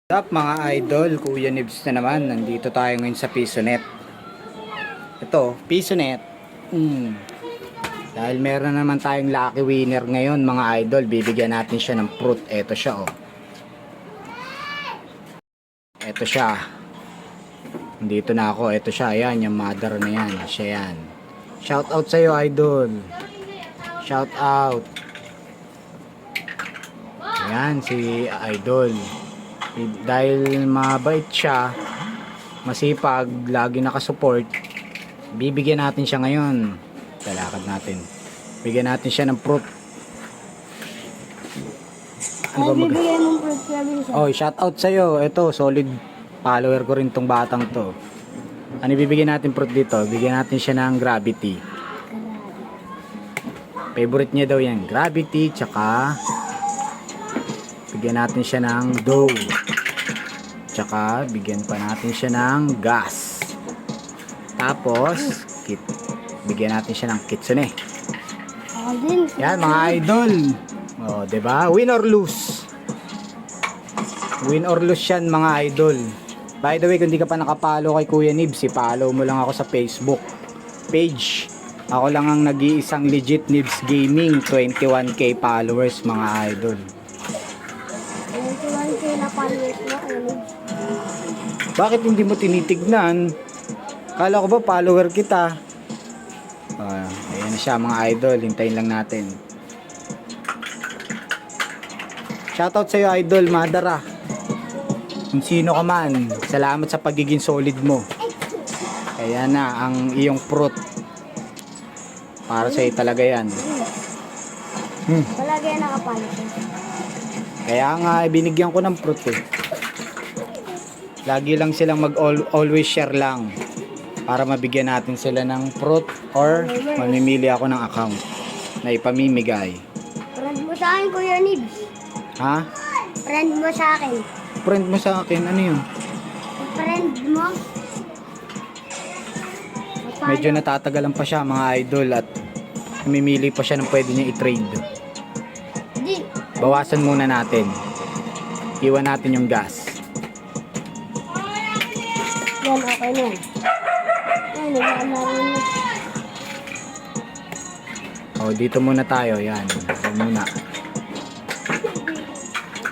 What's up mga idol, Kuya Nibs na naman. Nandito tayo ngayon sa Pisonet. Ito, Pisonet. Dahil meron na naman tayong lucky winner ngayon mga idol, bibigyan natin siya ng fruit. Ito siya oh. Ito siya. Nandito na ako. Ito siya. Ayan, yung mother na yan. Siya yan. Shout out sa'yo idol. Shout out. Ayan si idol. Dahil mabait siya, masipag, lagi nakasupport, bibigyan natin siya ngayon. Talakad natin. Bigyan natin siya ng fruit. Ano ba bibigyan mong fruit sabi siya? Oh, shout out sa'yo. Ito, solid follower ko rin tong batang to. Ano bibigyan natin fruit dito? Bigyan natin siya ng Gravity. Favorite niya daw yan, Gravity, tsaka bigyan natin siya ng dough. Tsaka bigyan pa natin siya ng gas. Tapos bigyan natin siya ng kitsune. Ako din. Yan mga idol. Oh, 'di ba? Win or lose. Win or lose yan mga idol. By the way, kung di ka pa nakapalo kay Kuya Nibs, i-follow mo lang ako sa Facebook page. Ako lang ang nag-iisang legit Nibs Gaming, 21k followers mga idol. 21k na followers mo, ano? Bakit hindi mo tinitignan? Kala ko ba follower kita? Ayan siya mga idol. Hintayin lang natin. Shoutout sa'yo idol, Madara. Kung sino ka man, salamat sa pagiging solid mo. Kaya na ang iyong fruit. Para sa'yo talaga yan. Palagi yan nakapalo siya. Kaya nga binigyan ko ng fruit eh. Lagi lang silang always share lang para mabigyan natin sila ng fruit or mamimili ako ng account na ipamimigay. Friend mo sa akin, Kuya Nibs. Ha? Friend mo sa akin. Friend mo sa akin, ano yun? Friend mo. Medyo natatagalan pa siya mga idol at mamimili pa siya ng pwede niya i-trade. Hindi. Bawasan muna natin. Iwan natin yung gas. Yan, okay na yan. Ay, nag-aalarin na. O, dito muna tayo. Yan. Ito muna.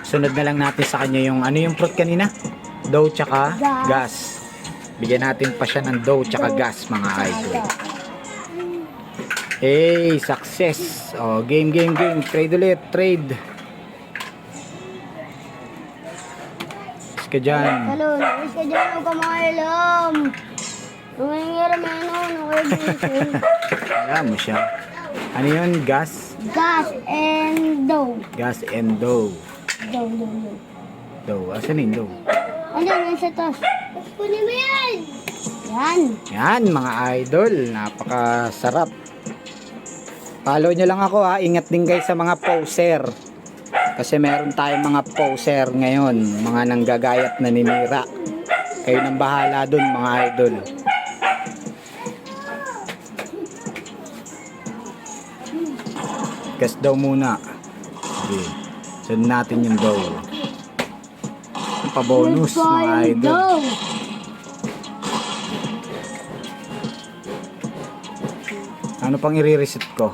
Sunod na lang natin sa kanya yung, ano yung fruit kanina? Dough tsaka gas. Bigyan natin pa siya ng dough tsaka gas mga idol. Hey, success. O, game. Trade ulit, trade. Ka dyan. Hello, nais ka dyan, huwag ka makailam. Nangyayari na yun, nakaibisin. Alam mo siya. Ano yun? Gas? Gas and dough. Gas and dough. Dough. Dough. Asan yung dough? Ano, yan sa tos. Kunin mo yan. Yan. Yan mga idol. Napakasarap. Follow nyo lang ako ha. Ingat din guys sa mga poser. Kasi meron tayong mga poser ngayon. Mga nanggagayat na ninira. Kayo nang bahala dun mga idol. Gas daw muna. Okay. Sunod natin yung dough. Pa-bonus mga idol. Ano pang i-reset ko?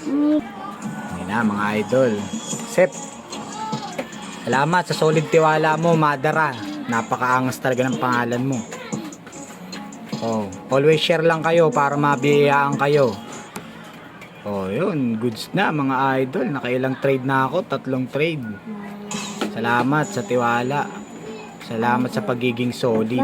Ayun na mga idol. Set. Salamat sa solid tiwala mo, Madara. Napakaangas talaga ng pangalan mo. Oh, always share lang kayo para mabiyayaan kayo. Oh, yun, goods na mga idol. Nakailang trade na ako, 3 trade. Salamat sa tiwala. Salamat sa pagiging solid.